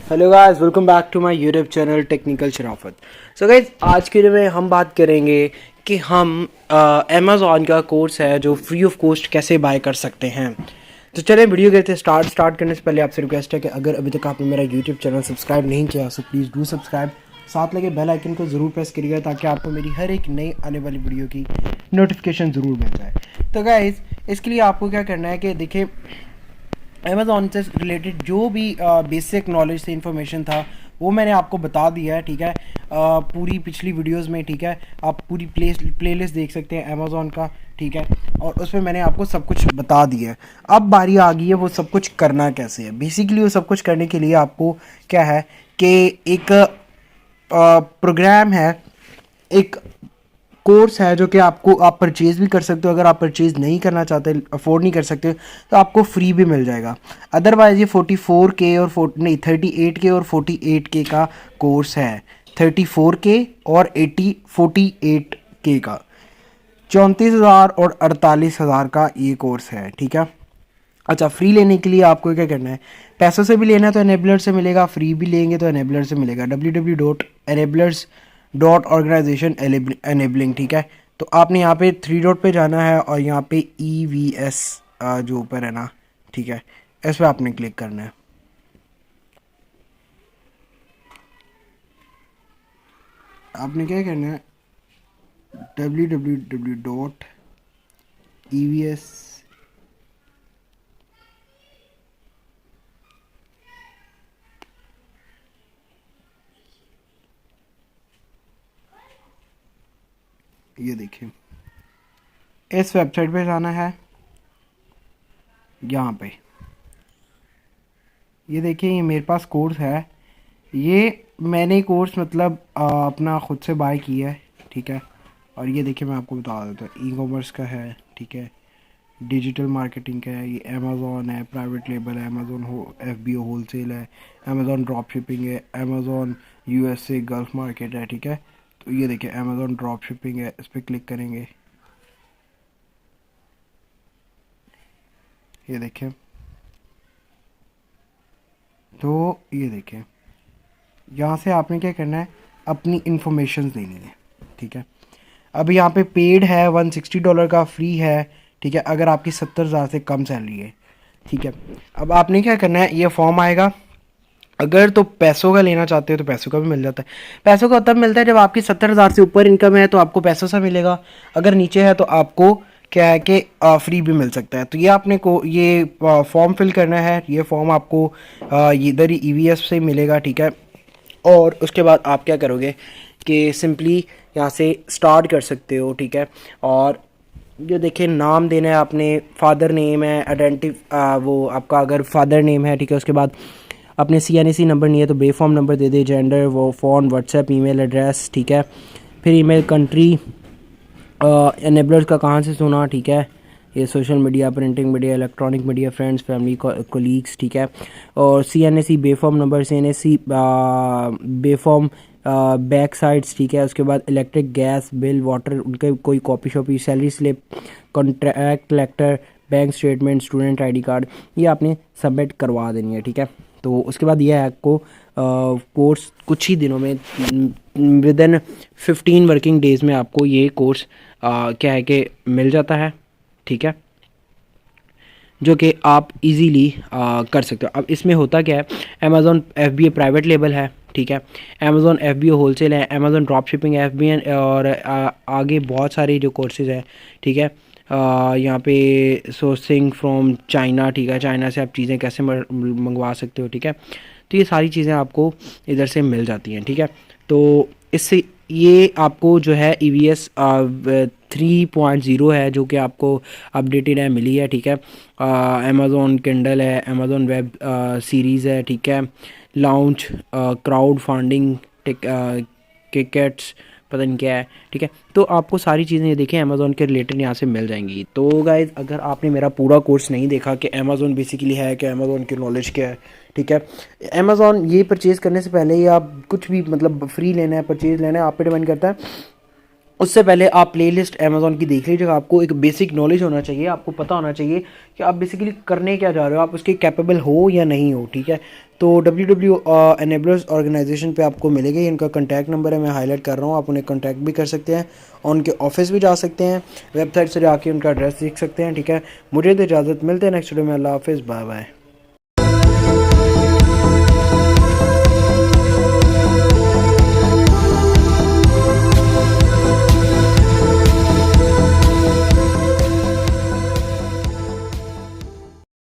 Hello guys, welcome back to my YouTube channel technical Sharafat. So guys, आज के video में हम बात करेंगे कि हम अमेज़ॉन का कोर्स है जो फ्री ऑफ कॉस्ट कैसे बाय कर सकते हैं। तो चलिए वीडियो करते हैं स्टार्ट करने से पहले आपसे रिक्वेस्ट है कि अगर अभी तक आपने मेरा यूट्यूब चैनल सब्सक्राइब नहीं किया तो प्लीज़ डू सब्सक्राइब, साथ लगे बेल आइकन को ज़रूर प्रेस करिएगा ताकि आपको मेरी हर एक नई आने वाली वीडियो की नोटिफिकेशन ज़रूर मिल जाए। तो गाइस, इसके लिए आपको क्या करना है कि देखिए, अमेज़ॉन से रिलेटेड जो भी बेसिक नॉलेज से इन्फॉर्मेशन था वो मैंने आपको बता दिया है, ठीक है। पूरी पिछली वीडियोस में, ठीक है, आप पूरी प्लेलिस्ट देख सकते हैं अमेज़ॉन का, ठीक है, और उसमें मैंने आपको सब कुछ बता दिया है। अब बारी आ गई है वो सब कुछ करना कैसे है। बेसिकली वो सब कुछ करने के लिए आपको क्या है कि एक प्रोग्राम है, एक कोर्स है जो कि आपको आप परचेज़ भी कर सकते हो। अगर आप परचेज़ नहीं करना चाहते, अफोर्ड नहीं कर सकते, तो आपको फ्री भी मिल जाएगा। अदरवाइज़ ये 44K और 38K और 48K का कोर्स है। 34K और 48K का 34,000 और 48,000 का ये कोर्स है, ठीक है। अच्छा, फ्री लेने के लिए आपको क्या करना है, पैसों से भी लेना है तो एनेबलर से मिलेगा, फ्री भी लेंगे तो एनेबलर से मिलेगा। www.enablers.organization enabling, ठीक है। तो आपने यहाँ पे 3 डॉट पे जाना है और यहाँ पे EVS जो ऊपर है ना, ठीक है, इस पर आपने क्लिक करना है। आपने क्या करना है, www.evs ये देखिए, इस वेबसाइट पे जाना है। यहाँ पे ये देखिए, ये मेरे पास कोर्स है। ये मैंने कोर्स मतलब अपना ख़ुद से बाय किया है, ठीक है। और ये देखिए, मैं आपको बता देता हूँ, ई कॉमर्स का है, ठीक है, डिजिटल मार्केटिंग का है, ये अमेज़ॉन है, प्राइवेट लेबल है, अमेज़ॉन FBO होलसेल है, अमेज़ॉन ड्रॉप शिपिंग है, अमेज़ॉन USA गल्फ मार्केट है, ठीक है। तो ये देखिए, अमेज़ॉन ड्रॉप शिपिंग है, इस पर क्लिक करेंगे। ये देखिए, तो ये देखिए, यहाँ से आपने क्या करना है, अपनी इंफॉर्मेशन देनी है, ठीक है। अब यहाँ पे पेड है $160 का, फ्री है, ठीक है, अगर आपकी 70,000 से कम सैलरी है, ठीक है। अब आपने क्या करना है, ये फॉर्म आएगा। अगर तो पैसों का लेना चाहते हो तो पैसों का भी मिल जाता है। पैसों का तब मिलता है जब आपकी 70,000 से ऊपर इनकम है तो आपको पैसों से मिलेगा। अगर नीचे है तो आपको क्या है कि फ्री भी मिल सकता है। तो ये आपने को ये फॉर्म फिल करना है। ये फॉर्म आपको इधर ही EVS से मिलेगा, ठीक है। और उसके बाद आप क्या करोगे कि सिंपली यहाँ से स्टार्ट कर सकते हो, ठीक है। और जो देखिए, नाम देना है आपने, फादर नेम है, वो आपका अगर फादर नेम है, ठीक है। उसके बाद अपने CNAC नंबर नहीं है तो बेफॉर्म नंबर दे दे, जेंडर, वो फ़ोन, व्हाट्सएप, ईमेल एड्रेस, ठीक है। फिर ईमेल, कंट्री, एनेबलर्स का कहाँ से सुना, ठीक है, ये social media, printing media, electronic media, friends, family, colleagues, ठीक है। और CNAC B-form number, CNAC B-form back sides, ठीक है। उसके बाद इलेक्ट्रिक, गैस बिल, वाटर, उनके कोई कॉपी शॉपी, salary slip, contract letter, bank statement, student ID card, ये आपने सबमिट करवा देनी है, ठीक है। तो उसके बाद ये आपको कोर्स कुछ ही दिनों में, विद इन 15 वर्किंग डेज़ में आपको ये कोर्स क्या है कि मिल जाता है, ठीक है, जो कि आप इजीली कर सकते हो। अब इसमें होता क्या है, अमेज़ॉन FBA प्राइवेट लेबल है, ठीक है, अमेज़ॉन FBO होलसेल है, अमेज़ॉन ड्रॉप शिपिंग FBN, और आगे बहुत सारे जो कोर्सेज़ हैं, ठीक है। यहाँ पे सोर्सिंग फ्रॉम चाइना, ठीक है, चाइना से आप चीज़ें कैसे मंगवा सकते हो, ठीक है। तो ये सारी चीज़ें आपको इधर से मिल जाती हैं, ठीक है। तो इससे ये आपको जो है EVS 3.0 है जो कि आपको अपडेटेड है, मिली है, ठीक है। अमेज़ॉन किंडल है, अमेज़ॉन वेब सीरीज़ है, ठीक है, लॉन्च, क्राउड फंडिंग, टिकट्स, पता नहीं क्या है, ठीक है। तो आपको सारी चीज़ें ये देखें अमेज़ॉन के रिलेटेड यहाँ से मिल जाएंगी। तो गाइज़, अगर आपने मेरा पूरा कोर्स नहीं देखा कि अमेज़ॉन बेसिकली है, कि अमेज़ॉन की नॉलेज क्या है, ठीक है, अमेज़ॉन ये परचेज़ करने से पहले ही आप कुछ भी मतलब फ्री लेना है, परचेज़ लेना है, आप पे डिपेंड करता है उससे पहले आप प्लेलिस्ट अमेज़ॉन की देख लीजिएगा। आपको एक बेसिक नॉलेज होना चाहिए, आपको पता होना चाहिए कि आप बेसिकली करने क्या जा रहे हो, आप उसके कैपेबल हो या नहीं हो, ठीक है। तो डब्ल्यू एनेबलर्स ऑर्गेनाइजेशन पे आपको मिलेगा, इनका कॉन्टैक्ट नंबर है, मैं हाईलाइट कर रहा हूँ, आप उन्हें कॉन्टैक्ट भी कर सकते हैं और उनके ऑफिस भी जा सकते हैं, वेबसाइट से जाके उनका एड्रेस देख सकते हैं, ठीक है। मुझे तो इजाज़त, मिलते हैं नेक्स्ट वीडियो में। अल्लाह हाफिज़, बाय बाय।